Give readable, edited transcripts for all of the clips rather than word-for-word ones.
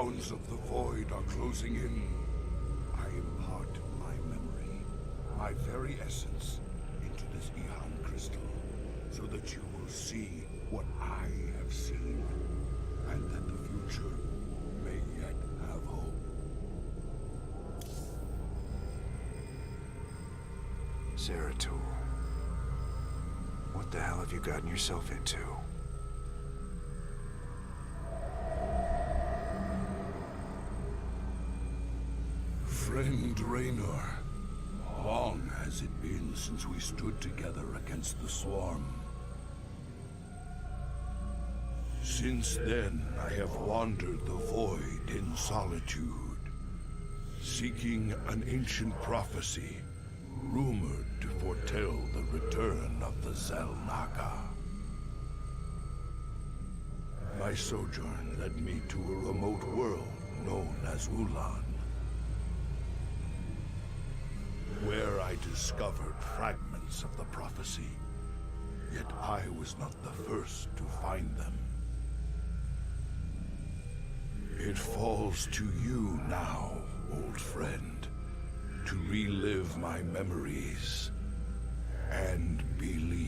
hounds of the void are closing in. I impart my memory, my very essence, into this Eon crystal, so that you will see what I have seen, and that the future may yet have hope. Zeratul, what the hell have you gotten yourself into? Friend Raynor, long has it been since we stood together against the Swarm. Since then, I have wandered the void in solitude, seeking an ancient prophecy, rumored to foretell the return of the Xel'Naga. My sojourn led me to a remote world known as Ulan, where I discovered fragments of the prophecy. Yet I was not the first to find them. It falls to you now, old friend, to relive my memories and believe.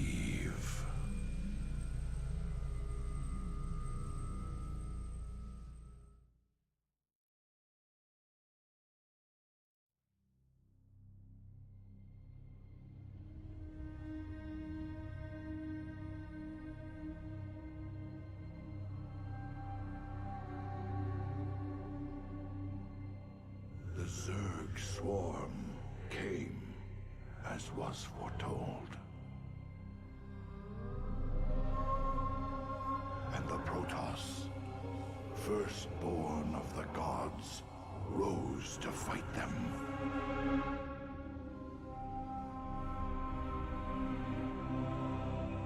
The Zerg swarm came, as was foretold. And the Protoss, firstborn of the gods, rose to fight them.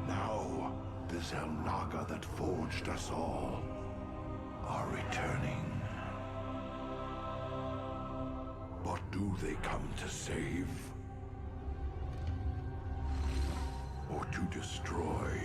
Now, the Xel'Naga that forged us all are returning. But do they come to save? Or to destroy?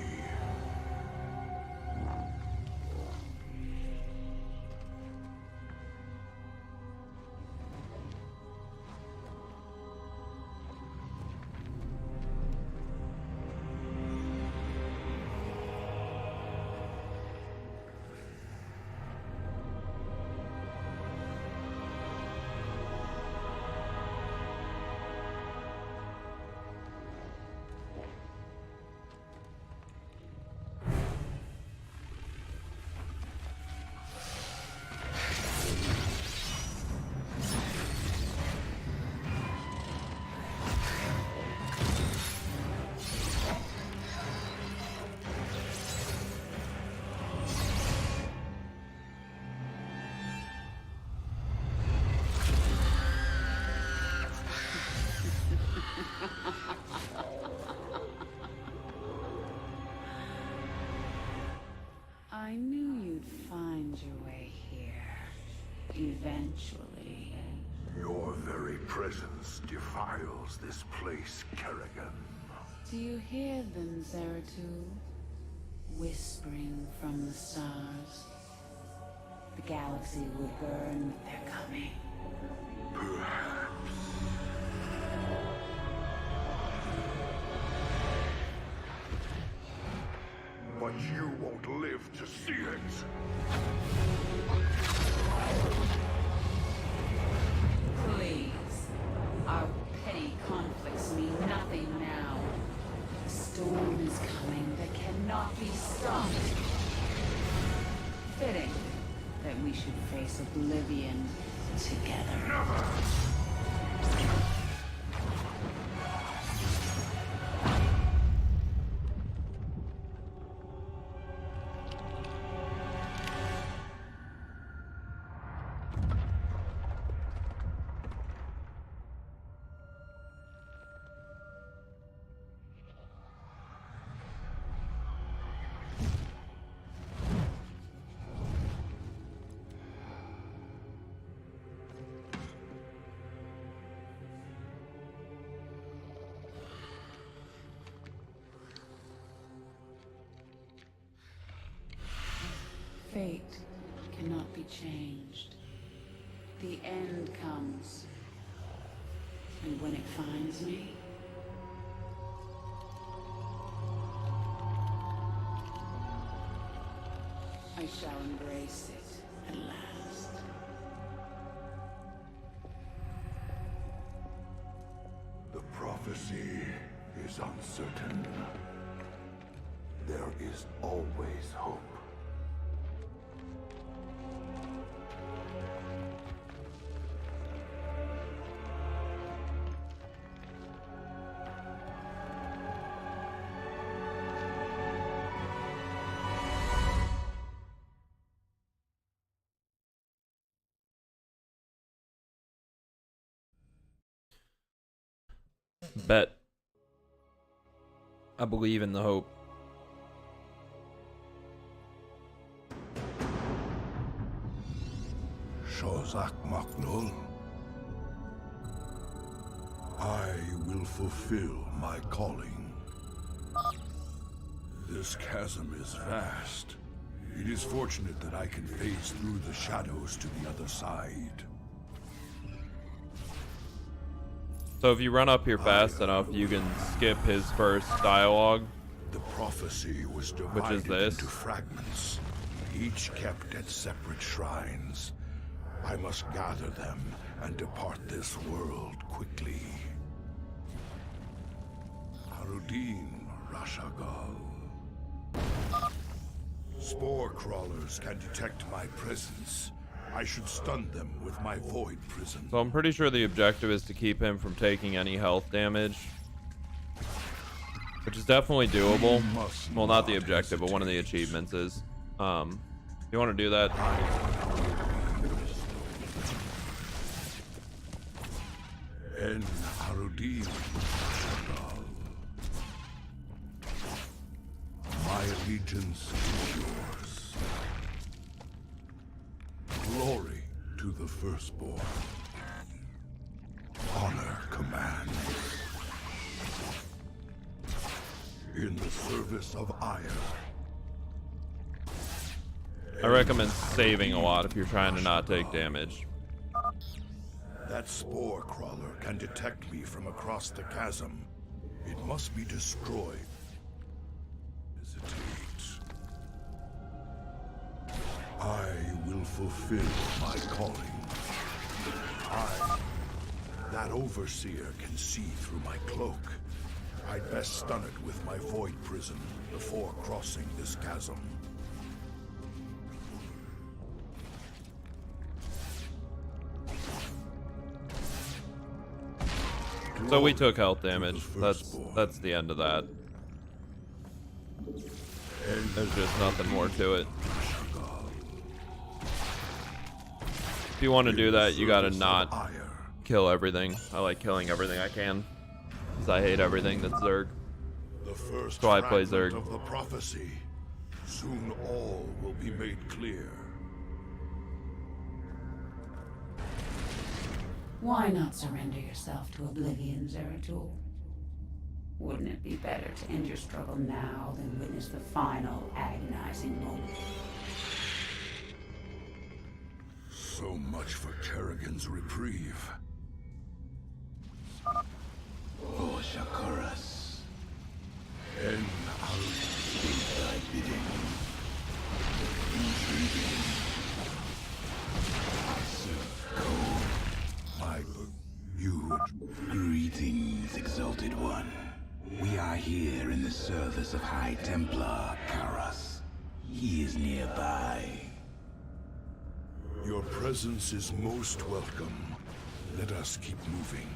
I knew you'd find your way here. Eventually. Your very presence defiles this place, Kerrigan. Do you hear them, Zeratul? Whispering from the stars. The galaxy will burn with their coming. Perhaps. But you won't live to see it. Please. Our petty conflicts mean nothing now. A storm is coming that cannot be stopped. Fitting that we should face oblivion together. Never! Fate cannot be changed. The end comes. And when it finds me, I shall embrace it at last. The prophecy is uncertain. There is always hope. Bet. I believe in the hope. Shozak Maknul, I will fulfill my calling. This chasm is vast. It is fortunate that I can phase through the shadows to the other side. So if you run up here fast enough, you can skip his first dialogue. The prophecy was Which is divided this? into fragments, each kept at separate shrines. I must gather them and depart this world quickly. Harudin Rashagal. Spore crawlers can detect my presence. I should stun them with my void prison. So I'm pretty sure the objective is to keep him from taking any health damage. Which is definitely doable. Well, not the objective, but one of the achievements is. You want to do that? En Harudin Rashagal. My allegiance is yours. Glory to the firstborn. Honor commands. In the service of Ire. I recommend saving a lot if you're trying to not take damage. That spore crawler can detect me from across the chasm. It must be destroyed. Hesitate. I will fulfill my calling. That overseer can see through my cloak. I'd best stun it with my void prison before crossing this chasm. So we took health damage. That's the end of that. There's just nothing more to it. If you want to do that, you gotta not kill everything. I like killing everything I can, because I hate everything that's Zerg. The first So I play fragment Zerg. of the prophecy. Soon all will be made clear. why not surrender yourself to oblivion, Zeratul? Wouldn't it be better to end your struggle now than witness the final agonizing moment? So much for Kerrigan's reprieve. For Shakuras, And thy bidding. Intriguing. I serve cold. you Greetings, Exalted One. We are here in the service of High Templar Karas. He is nearby. Your presence is most welcome. Let us keep moving.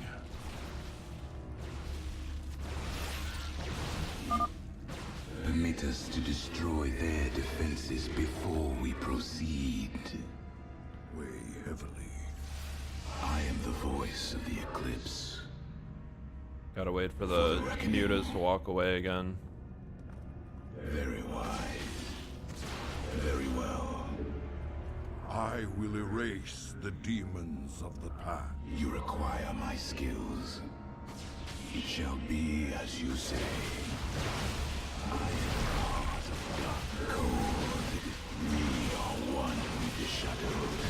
Permit us to destroy their defenses before we proceed. Weigh heavily. I am the voice of the Eclipse. Gotta wait for the mutas to walk away again. Very wise. Very well. I will erase the demons of the past. You require my skills. It shall be as you say. I am part of dark code. We are one with the shadows.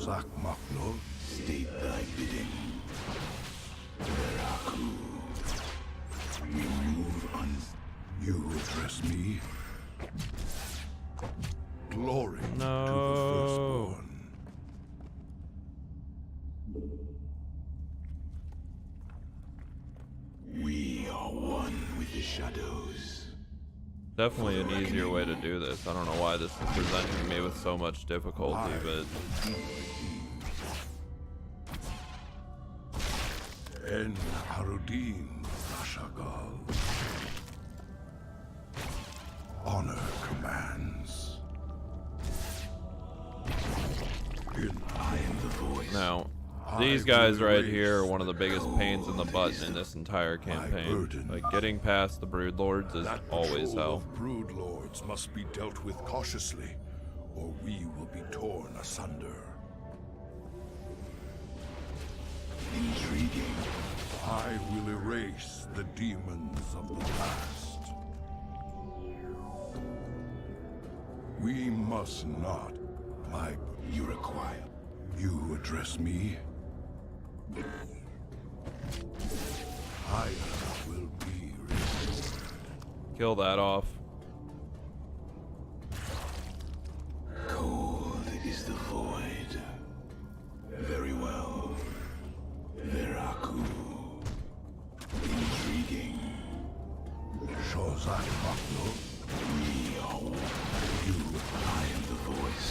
Shozak Maknol. State thy bidding. Veraku. We move on. You address me. Glory to the No. firstborn. We are one with the shadows. Definitely an easier way to do this. I don't know why this is presenting me with so much difficulty, but En Harudin Rashagal. Honor commands. I am the voice. now these guys right here are one of the biggest pains in the butt in this entire campaign. Like getting past the Brood Lords is That always patrol hell. of brood lords must be dealt with cautiously, or we will be torn asunder. Intriguing. I will erase the demons of the past. We must not, my... You require. You address me. I will be restored. Kill that off. Cold is the void. Very well. Veraku. Intriguing. Shozak Makno. We are one. You. I am the voice.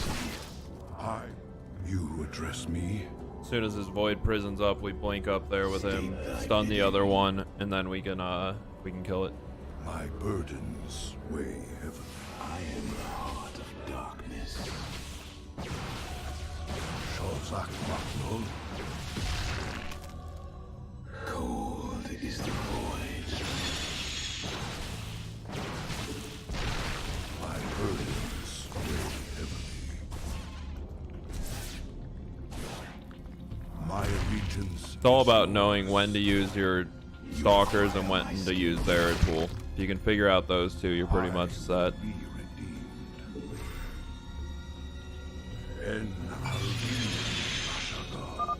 You address me. As soon as his void prison's up, we blink up there with him, stun the other one, and then we can kill it. My burdens weigh heavily. I am the heart of darkness. Shozak Makno. Cold is the void. My burdens weigh heavily. My allegiance. It's all about knowing when to use your stalkers and when to use their tool. If you can figure out those two, you're pretty much set. Be redeemed. En Harudin Rashagal.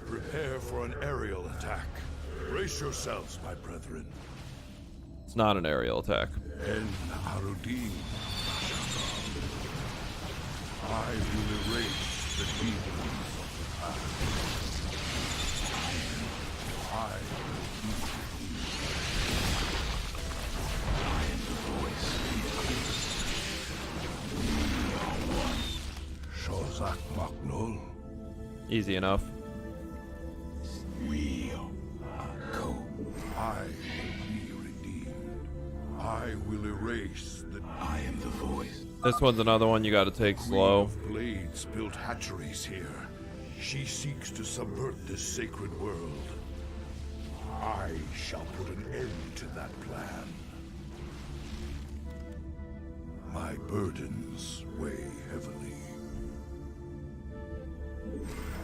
Prepare for an aerial attack. Brace yourselves, my brethren. It's not an aerial attack. En Harudin Rashagal. I will erase the demons of the past. I am the voice. We are one. Shozak Maknol. Easy enough. We are go. I will be redeemed. I will erase the... I am the voice. This one's another one you gotta take slow. Queen of Blades built hatcheries here. She seeks to subvert this sacred world. I shall put an end to that plan. My burdens weigh heavily.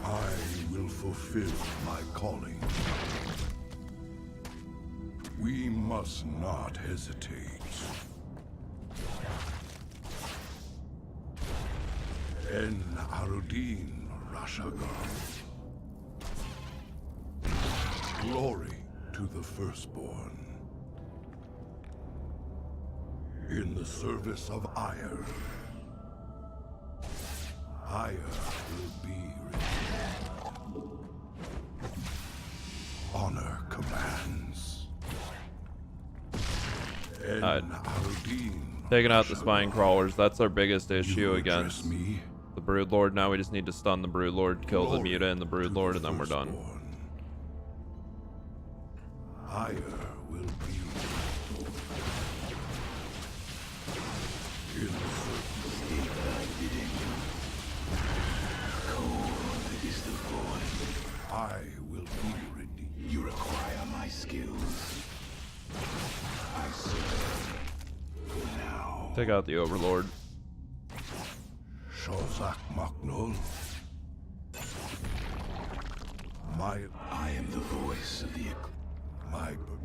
I will fulfill my calling. We must not hesitate. En Harudin Rashagal. Glory to the firstborn. In the service of Ire. Ire will be redeemed. Honor commands. En Harudin Taking out the spine Rashagal. crawlers, that's our biggest issue You address against me. the Brood Lord. Now we just need to stun the Brood Lord, kill the Glory Muta and the Brood to Lord, the and then we're done. firstborn. Ire will be in the State thy bidding. Cold is the void. I will be redeemed. You require my skills. I serve. Now. Take out the Overlord. Shozak Maknol. I am the voice of the.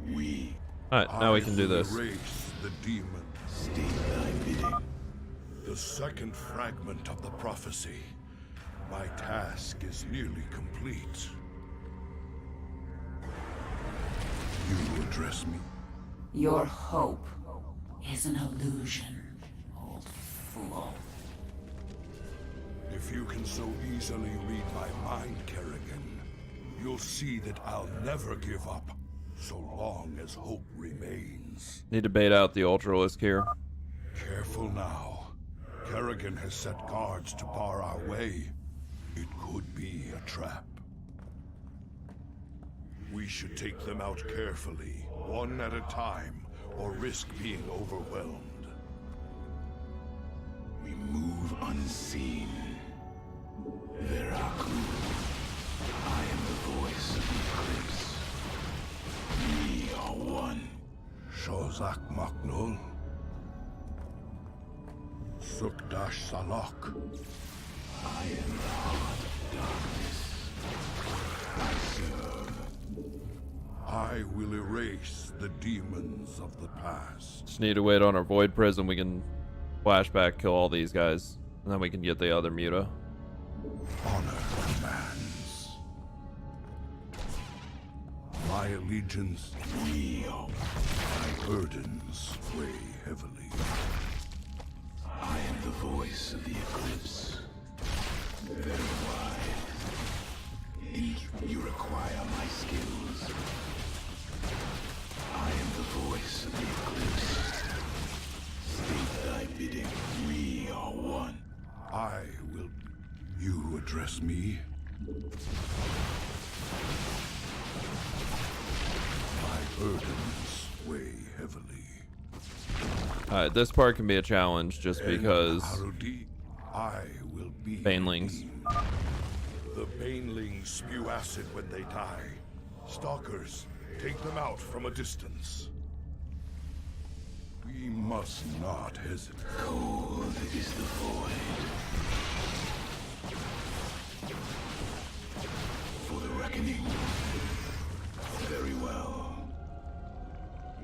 We. Alright, now we can do will this. Erase the demon. State thy bidding. The second fragment of the prophecy. My task is nearly complete. You address me? Your hope is an illusion, old fool. If you can so easily read my mind, Kerrigan, you'll see that I'll never give up, so long as hope remains. Need to bait out the Ultralisk here. Careful now. Kerrigan has set guards to bar our way. It could be a trap. We should take them out carefully, one at a time, or risk being overwhelmed. We move unseen. Veraku. I am the voice of the eclipse. We are one. Shozak Maknul. Sukdash Salak. I am the heart of darkness. I serve. I will erase the demons of the past. Just need to wait on our Void Prism. We can flashback, kill all these guys, and then we can get the other Muta. Honor commands. My allegiance, my burdens weigh heavily. I am the voice of the eclipse. Very wise. You require my skills. I am the voice of the eclipse. State thy bidding. We are one. I will. You address me? My burdens weigh heavily. Alright, this part can be a challenge just because Harudi, I will be. Banelings. The Banelings spew acid when they die. Stalkers, take them out from a distance. We must not hesitate. Cold is the void. For the reckoning. Very well.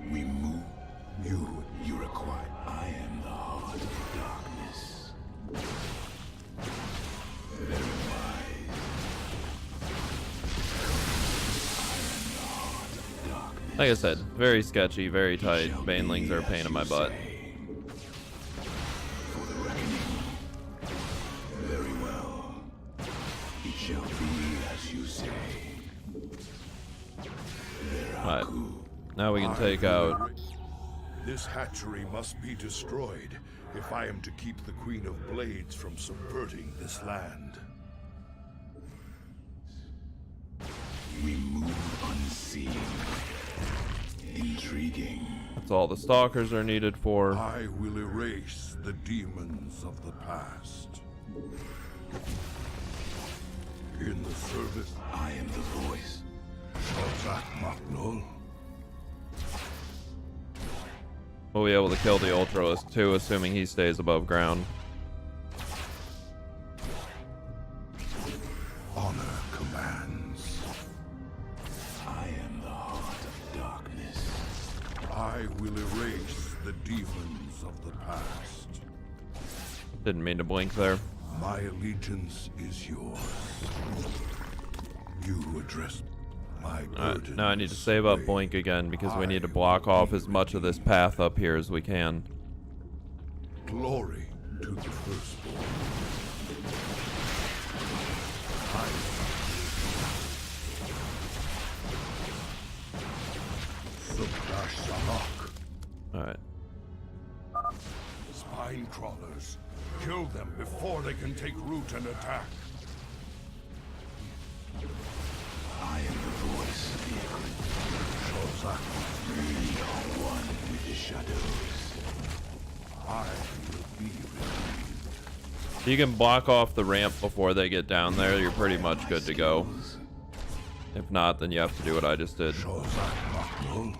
We move. You require. I am the heart of darkness. Very wise. I am the heart of darkness. like I said, very sketchy, very tight. Banelings are a pain in my butt. For the reckoning. Very well. It shall be as you say. Alright, now we can take out. This hatchery must be destroyed if I am to keep the Queen of Blades from subverting this land. We move unseen. Intriguing. That's all the stalkers are needed for. I will erase the demons of the past. In the service, I am the voice. Shazak Maknul. We'll be able to kill the Ultralisk too, assuming he stays above ground. Honor commands. I am the heart of darkness. I will erase the demons of the past. Didn't mean to blink there. My allegiance is yours. You address my burden. Now I need to save up Blink again because we need to block off as much of this path up here as we can. Glory to the firstborn. Subdash Salak. Alright. Spine crawlers. Kill them before they can take root and attack. I am the voice of the eclipse. Shozak, We are one with the shadows. I will be with If you can block off the ramp before they get down there, you're pretty much good to go. If not, then you have to do what I just did. you. Shozak Maknul.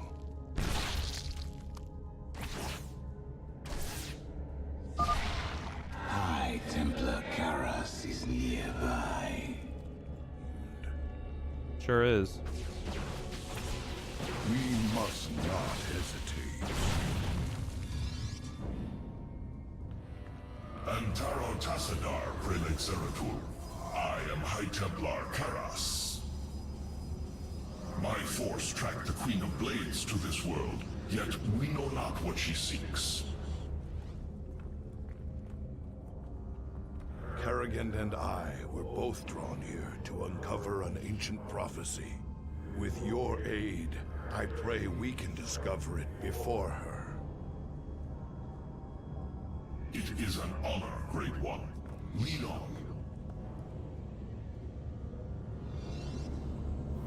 High Templar Karas is nearby. Sure is. We must not hesitate. Antaro Tassadar, Prelate Zeratul. am High Templar Karas. My force tracked the Queen of Blades to this world, yet we know not what she seeks. Kerrigan and I were both drawn here to uncover an ancient prophecy. With your aid, I pray we can discover it before her. It is an honor, Great One. Lead on.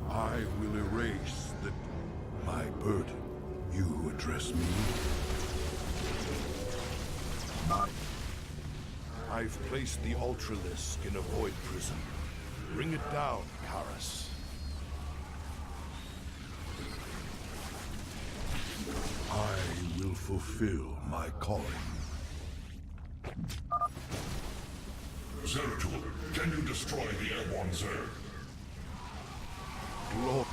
I will erase my burden. You address me. I've placed the Ultralisk in a void prison. Bring it down, Karas. I will fulfill my calling. Zeratul, can you destroy the airborne Zerg? Glory.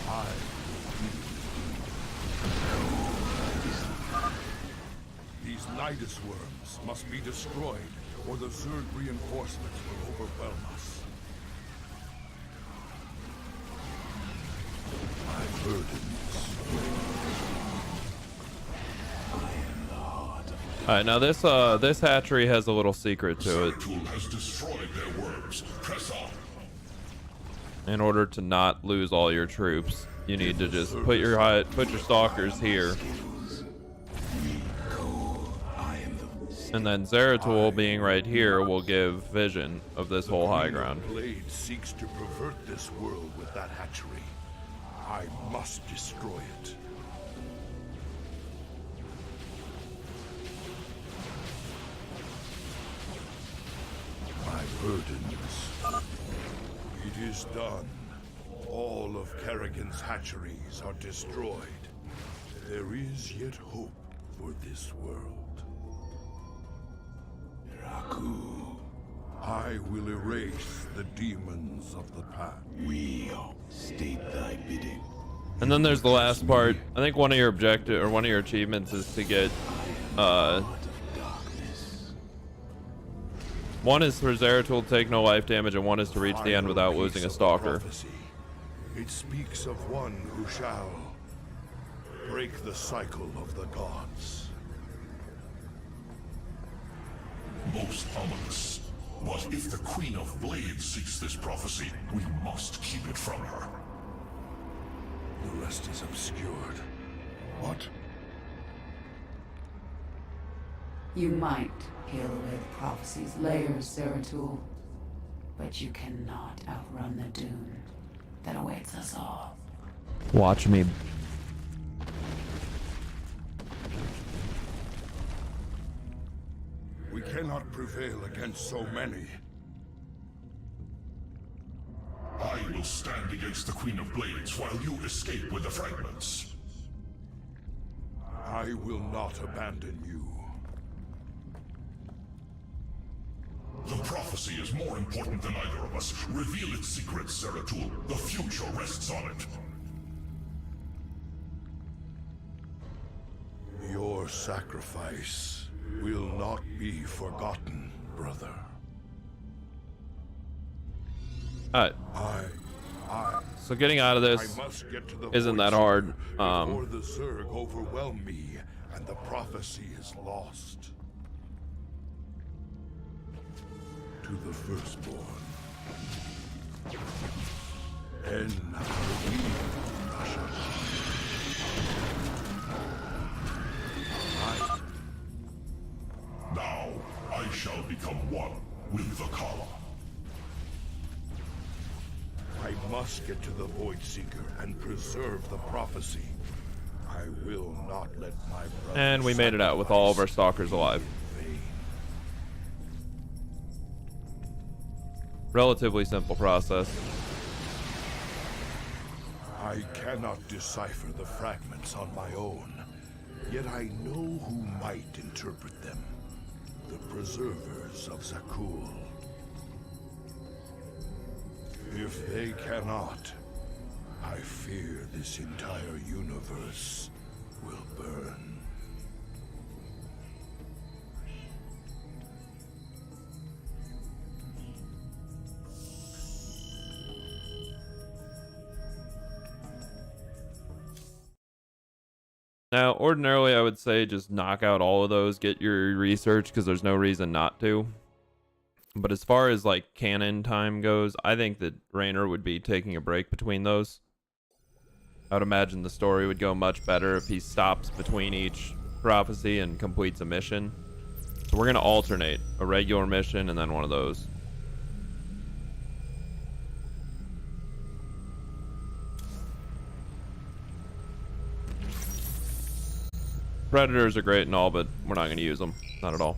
I These Nidus worms must be destroyed, or the Zerg reinforcements will overwhelm us. My burdens. Alright, now this hatchery has a little secret to it. Zeratul has destroyed their worms. Press on. In order to not lose all your troops, you need to just put your stalkers here. And then Zeratul being right here will give vision of this whole high ground. Blade seeks to pervert this world with that hatchery. I must destroy it. My burdens. It is done. All of Kerrigan's hatcheries are destroyed. There is yet hope for this world. Raku, I will erase the demons of the past. We state thy bidding. And then there's the last part. I think one of your objective or one of your achievements is to get one is for Zeratul to take no life damage, and one is to reach the end without losing a stalker. It speaks of one who shall break the cycle of the gods. Most ominous. But if the Queen of Blades seeks this prophecy, we must keep it from her. The rest is obscured. What? You might peel away the prophecy's layers, Zeratul, but you cannot outrun the doom that awaits us all. Watch me. We cannot prevail against so many. I will stand against the Queen of Blades while you escape with the fragments. I will not abandon you. The prophecy is more important than either of us. Reveal its secrets, Zeratul. The future rests on it. Your sacrifice will not be forgotten, brother. Alright, so getting out of I this must get to the isn't that void hard. before the Zerg overwhelm me and the prophecy is lost. To the firstborn. Now, I shall become one with the Kala. I must get to the Void Seeker and preserve the prophecy. I will not let my brother. And we made it out with all of our stalkers alive. Relatively simple process. I cannot decipher the fragments on my own, yet I know who might interpret them. The preservers of Zakul. If they cannot, I fear this entire universe will burn. Yeah, ordinarily I would say just knock out all of those, get your research, because there's no reason not to. But as far as like canon time goes, I think that Raynor would be taking a break between those. I would imagine the story would go much better if he stops between each prophecy and completes a mission. So we're going to alternate a regular mission and then one of those. Predators are great and all, but we're not going to use them. Not at all.